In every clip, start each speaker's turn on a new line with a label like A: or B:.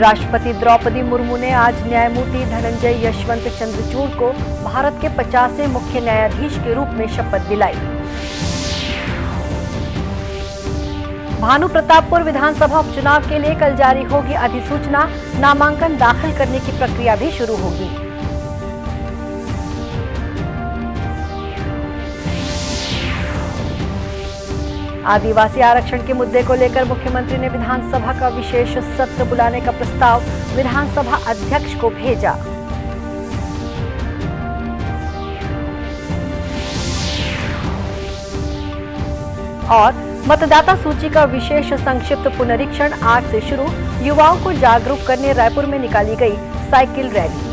A: राष्ट्रपति द्रौपदी मुर्मू ने आज न्यायमूर्ति धनंजय यशवंत चंद्रचूड़ को भारत के 50वें मुख्य न्यायाधीश के रूप में शपथ दिलाई। भानु प्रतापपुर विधानसभा उपचुनाव के लिए कल जारी होगी अधिसूचना, नामांकन दाखिल करने की प्रक्रिया भी शुरू होगी। आदिवासी आरक्षण के मुद्दे को लेकर मुख्यमंत्री ने विधानसभा का विशेष सत्र बुलाने का प्रस्ताव विधानसभा अध्यक्ष को भेजा। और मतदाता सूची का विशेष संक्षिप्त पुनरीक्षण आज से शुरू, युवाओं को जागरूक करने रायपुर में निकाली गई साइकिल रैली।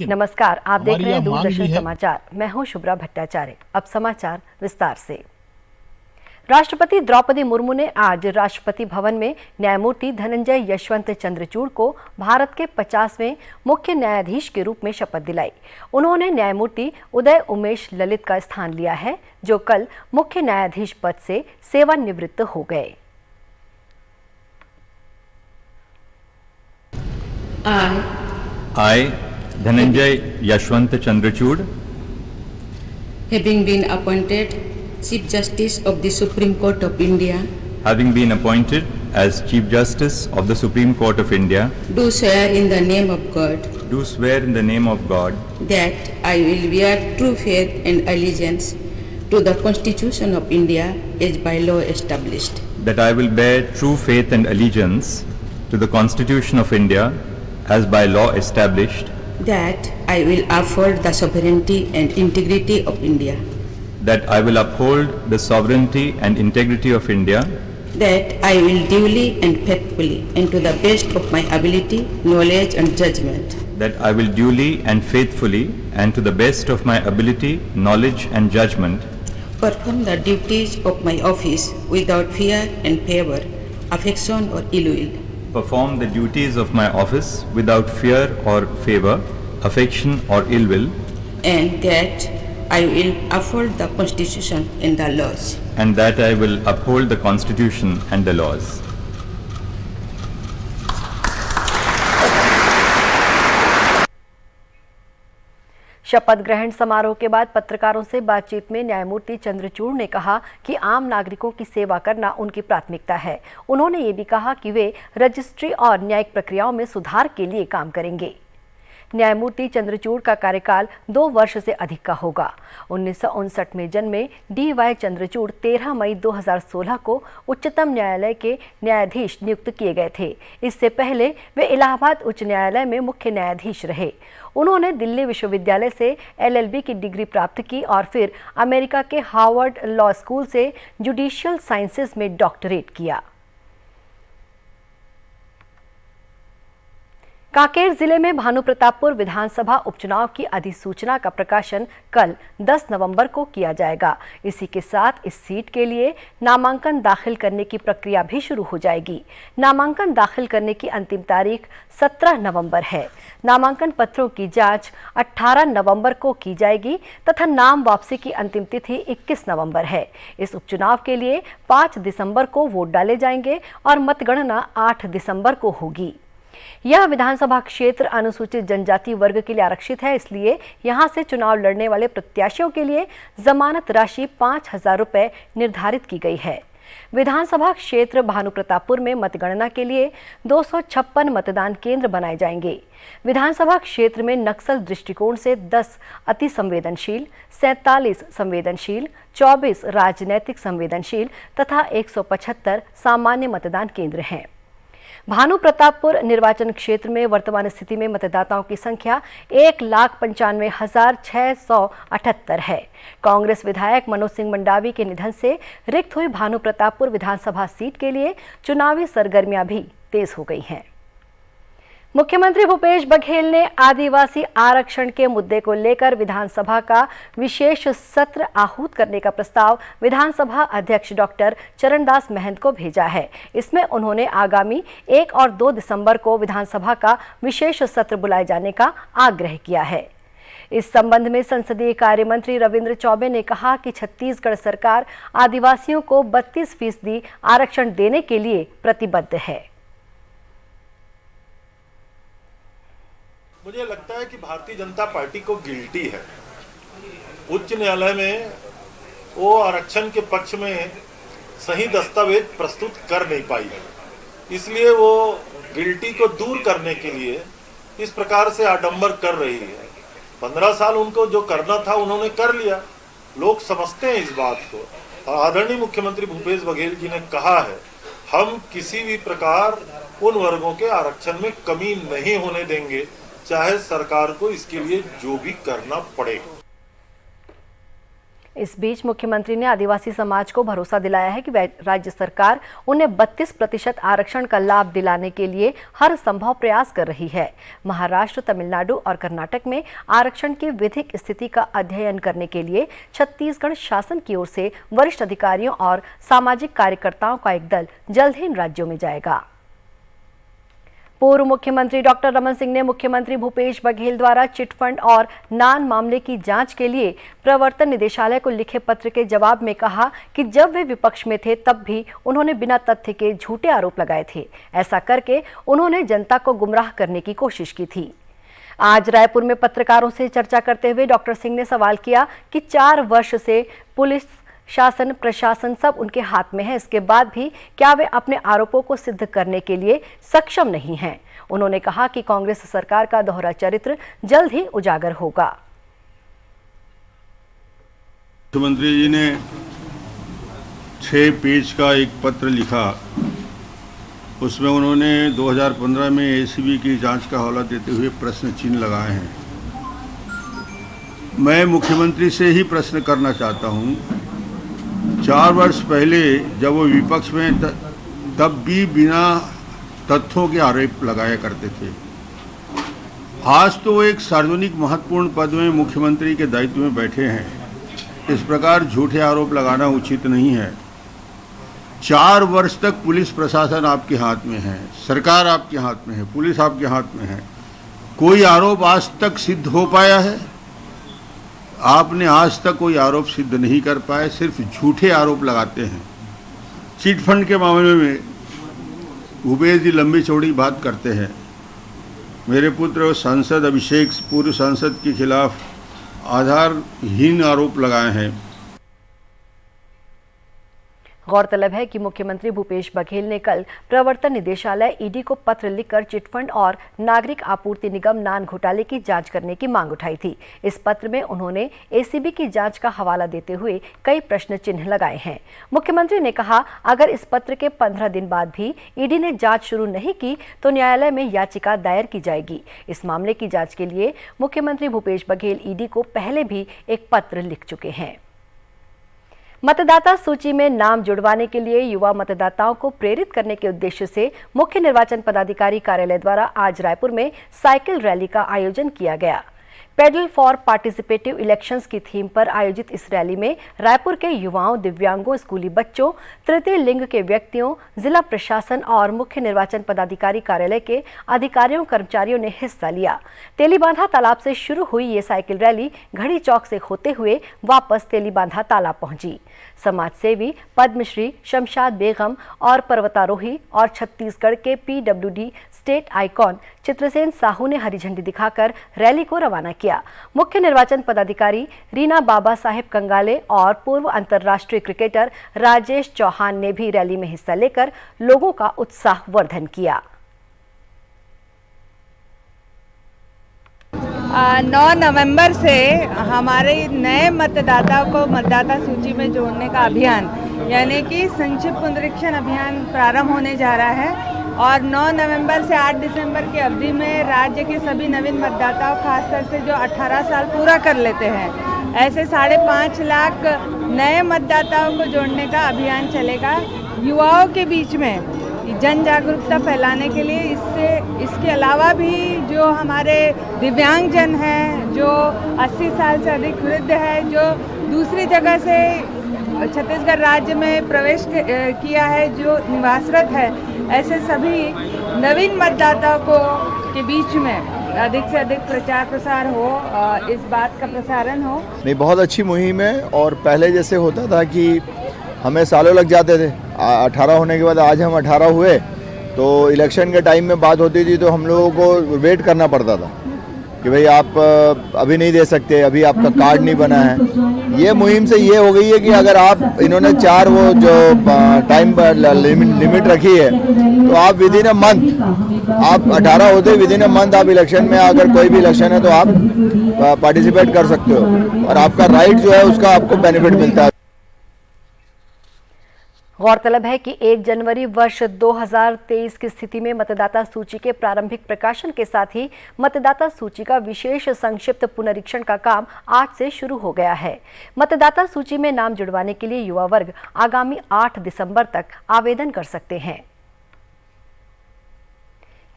A: नमस्कार, आप देख रहे हैं दूरदर्शन समाचार। मैं हूं शुभ्रा भट्टाचार्य। अब समाचार विस्तार से। राष्ट्रपति द्रौपदी मुर्मू ने आज राष्ट्रपति भवन में न्यायमूर्ति धनंजय यशवंत चंद्रचूड़ को भारत के 50वें मुख्य न्यायाधीश के रूप में शपथ दिलाई। उन्होंने न्यायमूर्ति उदय उमेश ललित का स्थान लिया है, जो कल मुख्य न्यायाधीश पद से सेवानिवृत्त हो गए।
B: I, Dhananjay Yashwant Chandrachud,
C: having been appointed Chief Justice of the Supreme Court of India,
B: having been appointed as Chief Justice of the Supreme Court of India,
C: do swear in the name of God that I will bear true faith and allegiance to the Constitution of India as by law established,
B: that I will bear true faith and allegiance to the Constitution of India as by law established,
C: that I will uphold the sovereignty and integrity of India,
B: that I will uphold the sovereignty and integrity of India,
C: that I will duly and faithfully and to the best of my ability, knowledge and judgment,
B: that I will duly and faithfully and to the best of my ability, knowledge and judgment
C: perform the duties of my office without fear and favor, affection or ill will,
B: perform the duties of my office without fear or favor, affection or ill will,
C: and that I will uphold the Constitution and the laws,
B: and that I will uphold the Constitution and the laws.
A: शपथ ग्रहण समारोह के बाद पत्रकारों से बातचीत में न्यायमूर्ति चंद्रचूड़ ने कहा कि आम नागरिकों की सेवा करना उनकी प्राथमिकता है। उन्होंने ये भी कहा कि वे रजिस्ट्री और न्यायिक प्रक्रियाओं में सुधार के लिए काम करेंगे। न्यायमूर्ति चंद्रचूड़ का कार्यकाल 2 वर्ष से अधिक का होगा। 1959 में जन्मे डी.वाई. चंद्रचूड़ 13 मई 2016 को उच्चतम न्यायालय के न्यायाधीश नियुक्त किए गए थे। इससे पहले वे इलाहाबाद उच्च न्यायालय में मुख्य न्यायाधीश रहे। उन्होंने दिल्ली विश्वविद्यालय से LLB की डिग्री प्राप्त की और फिर अमेरिका के हार्वर्ड लॉ स्कूल से जुडिशियल साइंसेज में डॉक्टरेट किया। कांकेर जिले में भानु प्रतापपुर विधानसभा उपचुनाव की अधिसूचना का प्रकाशन कल 10 नवंबर को किया जाएगा। इसी के साथ इस सीट के लिए नामांकन दाखिल करने की प्रक्रिया भी शुरू हो जाएगी। नामांकन दाखिल करने की अंतिम तारीख 17 नवंबर है। नामांकन पत्रों की जांच 18 नवंबर को की जाएगी तथा नाम वापसी की अंतिम तिथि 21 नवंबर है। इस उपचुनाव के लिए 5 दिसंबर को वोट डाले जाएंगे और मतगणना 8 दिसंबर को होगी। यह विधानसभा क्षेत्र अनुसूचित जनजाति वर्ग के लिए आरक्षित है, इसलिए यहां से चुनाव लड़ने वाले प्रत्याशियों के लिए जमानत राशि 5,000 रुपए निर्धारित की गई है। विधानसभा क्षेत्र भानु प्रतापपुर में मतगणना के लिए 256 मतदान केंद्र बनाए जाएंगे। विधानसभा क्षेत्र में नक्सल दृष्टिकोण से 10 अति संवेदनशील, 47 संवेदनशील, 24 राजनैतिक संवेदनशील तथा 175 सामान्य मतदान केंद्र हैं। भानु प्रतापपुर निर्वाचन क्षेत्र में वर्तमान स्थिति में मतदाताओं की संख्या 1,95,678 है। कांग्रेस विधायक मनोज सिंह मंडावी के निधन से रिक्त हुई भानु प्रतापपुर विधानसभा सीट के लिए चुनावी सरगर्मियां भी तेज हो गई हैं। मुख्यमंत्री भूपेश बघेल ने आदिवासी आरक्षण के मुद्दे को लेकर विधानसभा का विशेष सत्र आहूत करने का प्रस्ताव विधानसभा अध्यक्ष डॉक्टर चरणदास महंत को भेजा है। इसमें उन्होंने आगामी 1 और 2 दिसंबर को विधानसभा का विशेष सत्र बुलाए जाने का आग्रह किया है। इस संबंध में संसदीय कार्य मंत्री रविंद्र चौबे ने कहा कि छत्तीसगढ़ सरकार आदिवासियों को 32% आरक्षण देने के लिए प्रतिबद्ध है।
D: मुझे लगता है कि भारतीय जनता पार्टी को गिल्टी है। उच्च न्यायालय में वो आरक्षण के पक्ष में सही दस्तावेज प्रस्तुत कर नहीं पाई है, इसलिए वो गिल्टी को दूर करने के लिए इस प्रकार से आडंबर कर रही है। 15 साल उनको जो करना था उन्होंने कर लिया, लोग समझते हैं इस बात को। आदरणीय मुख्यमंत्री भूपेश बघेल जी ने कहा है, हम किसी भी प्रकार उन वर्गों के आरक्षण में कमी नहीं होने देंगे, चाहे सरकार को इसके लिए जो भी करना पड़े।
A: इस बीच मुख्यमंत्री ने आदिवासी समाज को भरोसा दिलाया है कि राज्य सरकार उन्हें 32% आरक्षण का लाभ दिलाने के लिए हर संभव प्रयास कर रही है। महाराष्ट्र, तमिलनाडु और कर्नाटक में आरक्षण की विधिक स्थिति का अध्ययन करने के लिए छत्तीसगढ़ शासन की ओर से वरिष्ठ अधिकारियों और सामाजिक कार्यकर्ताओं का एक दल जल्द ही इन राज्यों में जाएगा। पूर्व मुख्यमंत्री डॉक्टर रमन सिंह ने मुख्यमंत्री भूपेश बघेल द्वारा चिटफंड और नान मामले की जांच के लिए प्रवर्तन निदेशालय को लिखे पत्र के जवाब में कहा कि जब वे विपक्ष में थे तब भी उन्होंने बिना तथ्य के झूठे आरोप लगाए थे। ऐसा करके उन्होंने जनता को गुमराह करने की कोशिश की थी। आज रायपुर में पत्रकारों से चर्चा करते हुए डॉक्टर सिंह ने सवाल किया कि 4 वर्ष से पुलिस, शासन, प्रशासन सब उनके हाथ में है, इसके बाद भी क्या वे अपने आरोपों को सिद्ध करने के लिए सक्षम नहीं हैं। उन्होंने कहा कि कांग्रेस सरकार का दोहरा चरित्र जल्द ही उजागर होगा।
E: मुख्यमंत्री जी ने 6 पेज का एक पत्र लिखा, उसमें उन्होंने 2015 में एसीबी की जांच का हवाला देते हुए प्रश्न चिन्ह लगाए हैं। मैं मुख्यमंत्री से ही प्रश्न करना चाहता हूं, 4 वर्ष पहले जब वो विपक्ष में तब भी बिना तथ्यों के आरोप लगाया करते थे। आज तो वो एक सार्वजनिक महत्वपूर्ण पद में मुख्यमंत्री के दायित्व में बैठे हैं। इस प्रकार झूठे आरोप लगाना उचित नहीं है। 4 वर्ष तक पुलिस प्रशासन आपके हाथ में है, सरकार आपके हाथ में है, पुलिस आपके हाथ में है। कोई आरोप आज तक सिद्ध हो पाया है? आपने आज तक कोई आरोप सिद्ध नहीं कर पाए, सिर्फ झूठे आरोप लगाते हैं। चिटफंड के मामले में भूपेश जी लंबी चौड़ी बात करते हैं। मेरे पुत्र सांसद अभिषेक, पूर्व सांसद के खिलाफ आधारहीन आरोप लगाए हैं।
A: गौरतलब है कि मुख्यमंत्री भूपेश बघेल ने कल प्रवर्तन निदेशालय ईडी को पत्र लिखकर चिटफंड और नागरिक आपूर्ति निगम नान घोटाले की जांच करने की मांग उठाई थी। इस पत्र में उन्होंने एसीबी की जांच का हवाला देते हुए कई प्रश्न चिन्ह लगाए हैं। मुख्यमंत्री ने कहा, अगर इस पत्र के 15 दिन बाद भी ईडी ने जांच शुरू नहीं की तो न्यायालय में याचिका दायर की जाएगी। इस मामले की जांच के लिए मुख्यमंत्री भूपेश बघेल ईडी को पहले भी एक पत्र लिख चुके हैं। मतदाता सूची में नाम जुड़वाने के लिए युवा मतदाताओं को प्रेरित करने के उद्देश्य से मुख्य निर्वाचन पदाधिकारी कार्यालय द्वारा आज रायपुर में साइकिल रैली का आयोजन किया गया। पेडल फॉर पार्टिसिपेटिव इलेक्शंस की थीम पर आयोजित इस रैली में रायपुर के युवाओं, दिव्यांगों, स्कूली बच्चों, तृतीय लिंग के व्यक्तियों, जिला प्रशासन और मुख्य निर्वाचन पदाधिकारी कार्यालय के अधिकारियों, कर्मचारियों ने हिस्सा लिया। तेलीबांधा तालाब से शुरू हुई ये साइकिल रैली घड़ी चौक से होते हुए वापस तेलीबांधा तालाब पहुंची। समाज सेवी पद्मश्री शमशाद बेगम और पर्वतारोही और छत्तीसगढ़ के PWD state icon Chitrasen Sahu ने हरी झंडी दिखाकर रैली को रवाना किया। मुख्य निर्वाचन पदाधिकारी रीना बाबा साहेब कंगाले और पूर्व अंतर्राष्ट्रीय क्रिकेटर राजेश चौहान ने भी रैली में हिस्सा लेकर लोगों का उत्साहवर्धन किया।
F: 9 नवंबर से हमारे नए मतदाताओं को मतदाता सूची में जोड़ने का अभियान यानी कि संक्षिप्त पुनरीक्षण अभियान प्रारंभ होने जा रहा है और 9 नवंबर से 8 दिसंबर की अवधि में राज्य के सभी नवीन मतदाताओं, खासकर से जो 18 साल पूरा कर लेते हैं, ऐसे 5.5 लाख नए मतदाताओं को जोड़ने का अभियान चलेगा। युवाओं के बीच में जन जागरूकता फैलाने के लिए इसके अलावा भी जो हमारे दिव्यांगजन हैं, जो 80 साल से अधिक वृद्ध है, जो दूसरी जगह से छत्तीसगढ़ राज्य में प्रवेश किया है, जो निवासरत है, ऐसे सभी नवीन मतदाताओं को के बीच में अधिक से अधिक प्रचार प्रसार हो, इस बात का प्रसारण हो।
G: नहीं, बहुत अच्छी मुहिम है और पहले जैसे होता था कि हमें सालों लग जाते थे, 18 होने के बाद आज हम 18 हुए तो इलेक्शन के टाइम में बात होती थी तो हम लोगों को वेट करना पड़ता था कि भाई आप अभी नहीं दे सकते, अभी आपका कार्ड नहीं बना है। ये मुहिम से ये हो गई है कि अगर आप इन्होंने 4 वो जो टाइम लिमिट रखी है तो आप विद इन अ मंथ, आप 18 होते विद इन अ मंथ आप इलेक्शन में, अगर कोई भी इलेक्शन है तो आप पार्टिसिपेट कर सकते हो और आपका राइट जो है उसका आपको बेनिफिट मिलता है।
A: गौरतलब है कि 1 जनवरी वर्ष 2023 की स्थिति में मतदाता सूची के प्रारंभिक प्रकाशन के साथ ही मतदाता सूची का विशेष संक्षिप्त पुनरीक्षण का काम आज से शुरू हो गया है। मतदाता सूची में नाम जुड़वाने के लिए युवा वर्ग आगामी 8 दिसंबर तक आवेदन कर सकते हैं।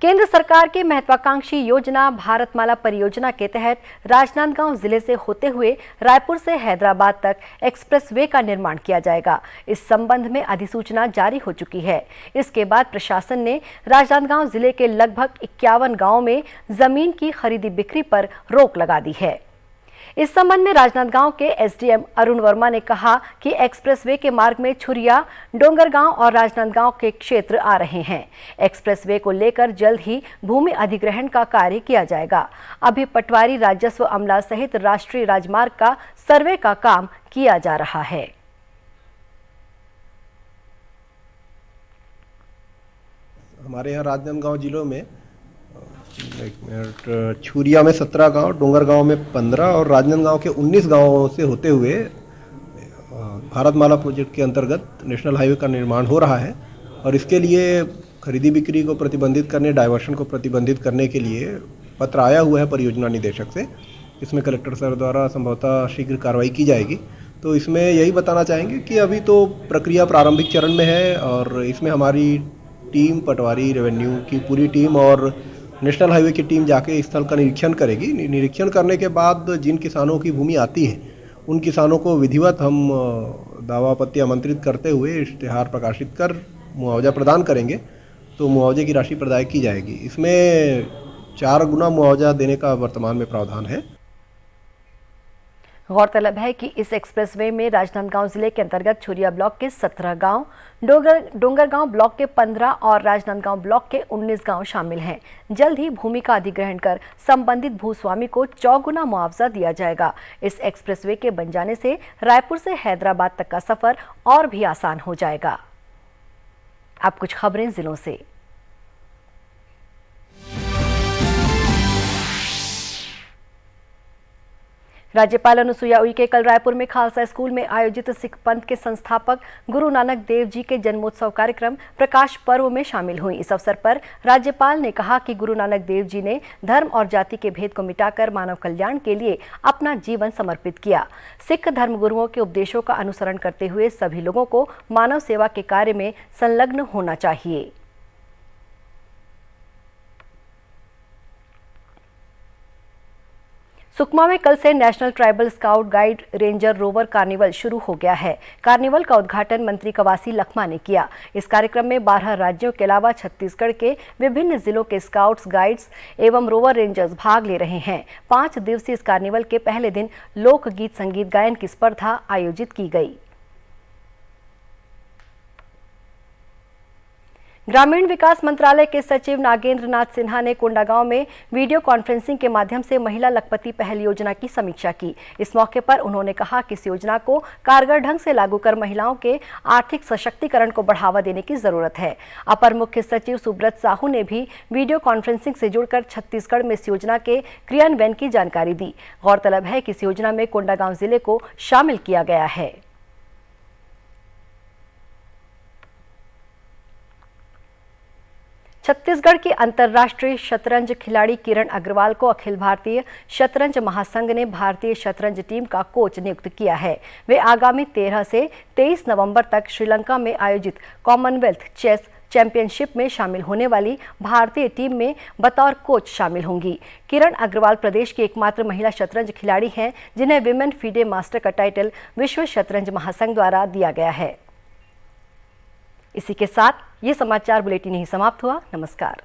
A: केंद्र सरकार की महत्वाकांक्षी योजना भारतमाला परियोजना के तहत राजनांदगांव जिले से होते हुए रायपुर से हैदराबाद तक एक्सप्रेसवे का निर्माण किया जाएगा। इस संबंध में अधिसूचना जारी हो चुकी है। इसके बाद प्रशासन ने राजनांदगांव जिले के लगभग 51 गांवों में जमीन की खरीदी बिक्री पर रोक लगा दी है। इस संबंध में राजनांदगांव के एसडीएम अरुण वर्मा ने कहा कि एक्सप्रेसवे के मार्ग में छुरिया, डोंगरगांव और राजनांदगांव के क्षेत्र आ रहे हैं। एक्सप्रेसवे को लेकर जल्द ही भूमि अधिग्रहण का कार्य किया जाएगा। अभी पटवारी, राजस्व अमला सहित राष्ट्रीय राजमार्ग का सर्वे का काम किया जा रहा है।
H: हमारे यहाँ राजनांदगांव जिलों में छुरिया में 17 गांव, डोंगरगांव में 15 और राजनांदगांव के 19 गांवों से होते हुए भारतमाला प्रोजेक्ट के अंतर्गत नेशनल हाईवे का निर्माण हो रहा है और इसके लिए खरीदी बिक्री को प्रतिबंधित करने, डाइवर्शन को प्रतिबंधित करने के लिए पत्र आया हुआ है परियोजना निदेशक से। इसमें कलेक्टर सर द्वारा संभवतः शीघ्र कार्रवाई की जाएगी। तो इसमें यही बताना चाहेंगे कि अभी तो प्रक्रिया प्रारंभिक चरण में है और इसमें हमारी टीम, पटवारी, रेवेन्यू की पूरी टीम और नेशनल हाईवे की टीम जाके स्थल का निरीक्षण करेगी। निरीक्षण करने के बाद जिन किसानों की भूमि आती है उन किसानों को विधिवत हम दावा आपत्ति आमंत्रित करते हुए इश्तिहार प्रकाशित कर मुआवजा प्रदान करेंगे, तो मुआवजे की राशि प्रदान की जाएगी। इसमें 4 गुना मुआवजा देने का वर्तमान में प्रावधान है।
A: गौरतलब है कि इस एक्सप्रेसवे में राजनांदगांव जिले के अंतर्गत छुरिया ब्लॉक के 17 गांव, डोंगरगांव ब्लॉक के 15 और राजनांदगांव ब्लॉक के 19 गांव शामिल हैं। जल्द ही भूमि का अधिग्रहण कर संबंधित भूस्वामी को 4 गुना मुआवजा दिया जाएगा। इस एक्सप्रेसवे के बन जाने से रायपुर से हैदराबाद तक का सफर और भी आसान हो जाएगा। अब कुछ खबरें जिलों से। राज्यपाल अनुसुईया उइके कल रायपुर में खालसा स्कूल में आयोजित सिख पंथ के संस्थापक गुरु नानक देव जी के जन्मोत्सव कार्यक्रम प्रकाश पर्व में शामिल हुई। इस अवसर पर राज्यपाल ने कहा कि गुरु नानक देव जी ने धर्म और जाति के भेद को मिटाकर मानव कल्याण के लिए अपना जीवन समर्पित किया। सिख धर्मगुरुओं के उपदेशों का अनुसरण करते हुए सभी लोगों को मानव सेवा के कार्य में संलग्न होना चाहिए। सुकमा में कल से national tribal scout guide ranger rover carnival शुरू हो गया है। कार्निवल का उद्घाटन मंत्री कवासी लखमा ने किया। इस कार्यक्रम में 12 राज्यों के अलावा छत्तीसगढ़ के विभिन्न जिलों के स्काउट्स, गाइड्स एवं रोवर रेंजर्स भाग ले रहे हैं। 5 दिवसीय इस कार्निवल के पहले दिन लोकगीत संगीत गायन की स्पर्धा आयोजित की गई। ग्रामीण विकास मंत्रालय के सचिव नागेंद्र नाथ सिन्हा ने कोंडागांव में वीडियो कॉन्फ्रेंसिंग के माध्यम से महिला लखपति पहल योजना की समीक्षा की। इस मौके पर उन्होंने कहा कि इस योजना को कारगर ढंग से लागू कर महिलाओं के आर्थिक सशक्तिकरण को बढ़ावा देने की जरूरत है। अपर मुख्य सचिव सुब्रत साहू ने भी वीडियो कॉन्फ्रेंसिंग से जुड़कर छत्तीसगढ़ में इस योजना के क्रियान्वयन की जानकारी दी। गौरतलब है कि इस योजना में कोंडागांव जिले को शामिल किया गया है। छत्तीसगढ़ की अंतर्राष्ट्रीय शतरंज खिलाड़ी किरण अग्रवाल को अखिल भारतीय शतरंज महासंघ ने भारतीय शतरंज टीम का कोच नियुक्त किया है। वे आगामी 13 से 23 नवंबर तक श्रीलंका में आयोजित कॉमनवेल्थ चेस चैंपियनशिप में शामिल होने वाली भारतीय टीम में बतौर कोच शामिल होंगी। किरण अग्रवाल प्रदेश की एकमात्र महिला शतरंज खिलाड़ी हैं जिन्हें विमेन फीडे मास्टर का टाइटल विश्व शतरंज महासंघ द्वारा दिया गया है। इसी के साथ ये समाचार बुलेटिन यहीं समाप्त हुआ। नमस्कार।